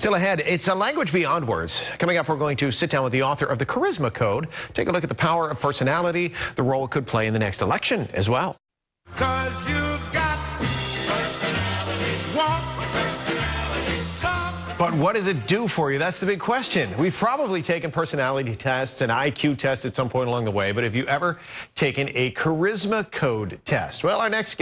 Still ahead, it's a language beyond words. Coming up, we're going to sit down with the author of the Charisma Code, take a look at the power of personality, the role it could play in the next election as well. 'Cause you've got personality, walk personality, talk. But what does it do for you? That's the big question. We've probably taken personality tests and IQ tests at some point along the way, but have you ever taken a Charisma Code test? Well, our next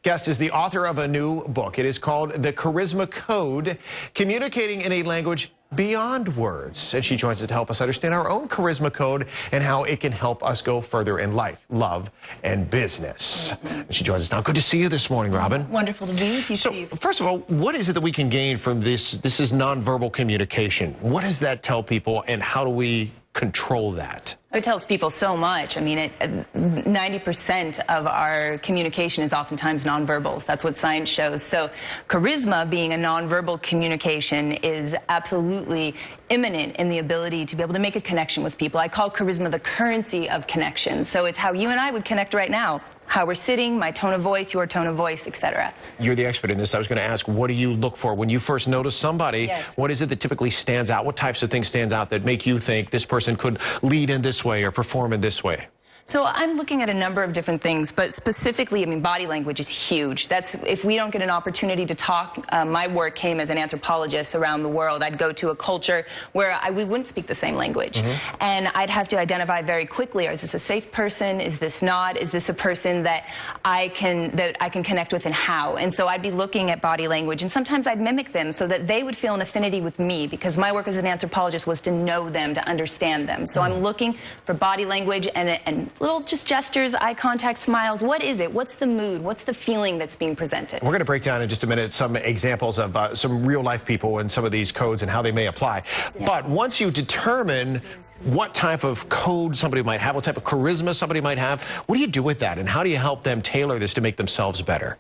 guest is the author of a new book. It is called The Charisma Code, Communicating in a Language Beyond Words. And she joins us to help us understand our own charisma code and how it can help us go further in life, love, and business. And she joins us now. Good to see you this morning, Robin. Wonderful to be with you, Steve. So, first of all, what is it that we can gain from this? This is nonverbal communication. What does that tell people, and how do we control that? It tells people so much. I mean, 90% of our communication is oftentimes nonverbals. That's what science shows. So charisma, being a nonverbal communication, is absolutely imminent in the ability to be able to make a connection with people. I call charisma the currency of connection. So it's how you and I would connect right now. How we're sitting, my tone of voice, your tone of voice, etc. You're the expert in this. I was going to ask, what do you look for when you first notice somebody? Yes. What is it that typically stands out? What types of things stands out that make you think this person could lead in this way or perform in this way? So I'm looking at a number of different things, but specifically, I mean, body language is huge. That's, if we don't get an opportunity to talk, my work came as an anthropologist around the world. I'd go to a culture where we wouldn't speak the same language. And I'd have to identify very quickly, is this a safe person? Is this not? Is this a person that I can connect with, and how? And so I'd be looking at body language, and sometimes I'd mimic them so that they would feel an affinity with me, because my work as an anthropologist was to know them, to understand them. So I'm looking for body language and little just gestures, eye contact, smiles. What is it? What's the mood? What's the feeling that's being presented? We're going to break down in just a minute some examples of some real life people and some of these codes and how they may apply. Yeah. But once you determine what type of code somebody might have, what type of charisma somebody might have, what do you do with that? And how do you help them tailor this to make themselves better?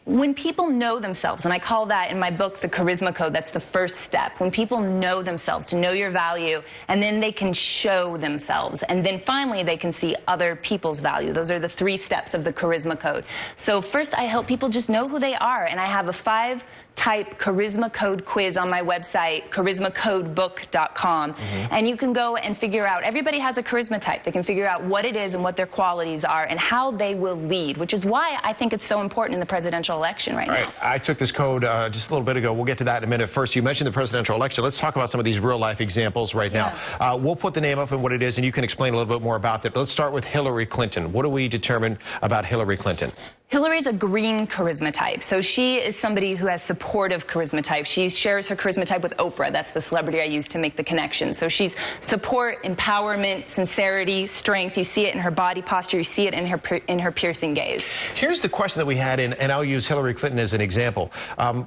When people know themselves, and I call that in my book the Charisma Code, that's the first step. When people know themselves, to know your value, and then they can show themselves. And then finally, they can see other people's value. Those are the 3 steps of the Charisma Code. So first, I help people just know who they are. And I have a 5-type Charisma Code quiz on my website, charismacodebook.com. And you can go and figure out, everybody has a charisma type. They can figure out what it is and what their qualities are and how they will lead, which is why I think it's so important in the presidential election right now. I took this code just a little bit ago. We'll get to that in a minute. First, you mentioned the presidential election. Let's talk about some of these real-life examples right now. We'll put the name up and what it is, and you can explain a little bit more about that. But let's start with Hillary Clinton. What do we determine about Hillary Clinton? Hillary's a green charisma type. So she is somebody who has supportive charisma type. She shares her charisma type with Oprah. That's the celebrity I use to make the connection. So she's support, empowerment, sincerity, strength. You see it in her body posture. You see it in her piercing gaze. Here's the question that we had, and I'll use Hillary Clinton as an example.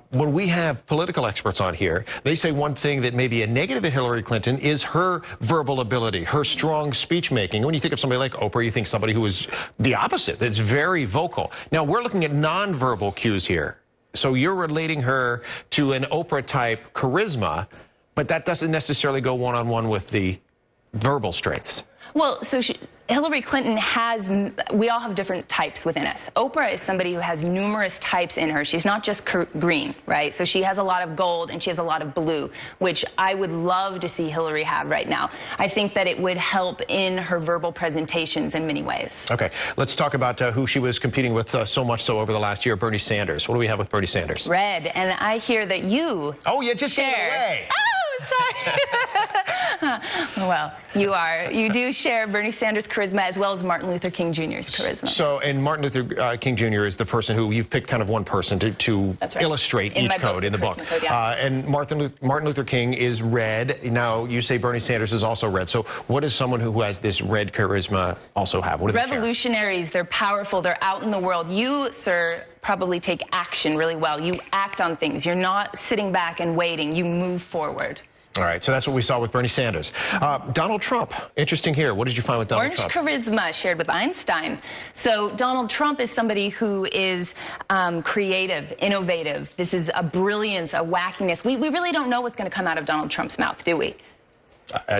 When we have political experts on here, they say one thing that may be a negative at Hillary Clinton is her verbal ability, her strong speech making. When you think of somebody like Oprah, you think somebody who is the opposite, that's very vocal. Now, we're looking at nonverbal cues here. So you're relating her to an Oprah-type charisma, but that doesn't necessarily go one-on-one with the verbal traits. Well, so Hillary Clinton has, we all have different types within us. Oprah is somebody who has numerous types in her. She's not just green, right? So she has a lot of gold and she has a lot of blue, which I would love to see Hillary have right now. I think that it would help in her verbal presentations in many ways. Okay, let's talk about who she was competing with so much so over the last year, Bernie Sanders. What do we have with Bernie Sanders? Red, and I hear that you just gave it away. Sorry. Well, you do share Bernie Sanders' charisma as well as Martin Luther King Jr.'s charisma. So, and Martin Luther King Jr. is the person who you've picked kind of one person to illustrate each code in the book. Code, yeah. And Martin Luther King is red. Now, you say Bernie Sanders is also red. So what does someone who has this red charisma also have? What do Revolutionaries, they're powerful, they're out in the world. You, sir, probably take action really well. You act on things. You're not sitting back and waiting. You move forward. All right, so that's what we saw with Bernie Sanders. Donald Trump, interesting here. What did you find with Donald Trump? Orange charisma shared with Einstein. So Donald Trump is somebody who is creative, innovative. This is a brilliance, a wackiness. We really don't know what's going to come out of Donald Trump's mouth, do we?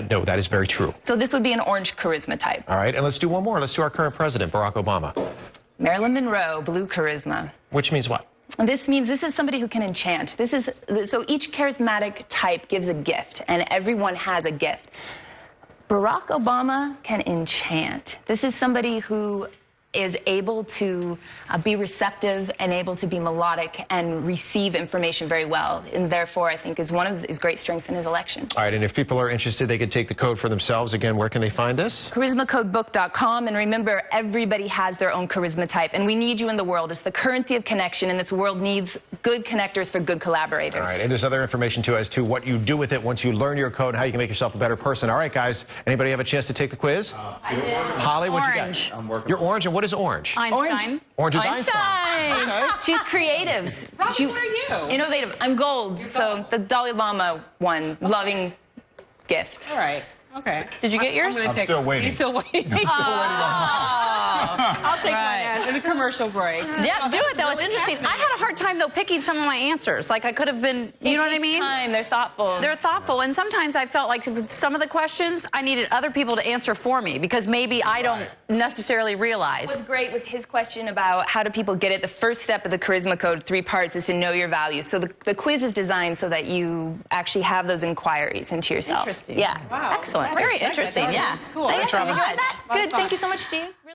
No, that is very true. So this would be an orange charisma type. All right, and let's do one more. Let's do our current president, Barack Obama. Marilyn Monroe, blue charisma. Which means what? This means this is somebody who can enchant. So each charismatic type gives a gift, and everyone has a gift. Barack Obama can enchant. This is somebody who is able to be receptive and able to be melodic and receive information very well, and therefore I think is one of his great strengths in his election. All right, and if people are interested, they could take the code for themselves. Again, where can they find this? CharismaCodeBook.com, and remember, everybody has their own charisma type, and we need you in the world. It's the currency of connection, and this world needs good connectors for good collaborators. All right, and there's other information, too, as to what you do with it once you learn your code, how you can make yourself a better person. All right, guys, anybody have a chance to take the quiz? I did. Holly, what'd you Orange. get? You're orange, and what is orange? Einstein. Orange is Einstein. Okay. She's creative. Robin, what are you? Innovative. I'm gold, so the Dalai Lama one. Loving gift. All right. Okay. Did you get yours? I'm still waiting. You're still waiting. I'll take mine in a commercial break. Yeah, do it though. It's interesting. I had a hard time though picking some of my answers. Like I could have been, you know what I mean? Time. They're thoughtful. They're thoughtful, and sometimes I felt like with some of the questions I needed other people to answer for me because maybe I don't necessarily realize. What's great with his question about how do people get it, the first step of the charisma code, 3 parts, is to know your values. So the quiz is designed so that you actually have those inquiries into yourself. Interesting. Yeah. Wow. Excellent. Very interesting. Yeah. Cool. Thanks, Robin. Good. Thank you so much, Steve.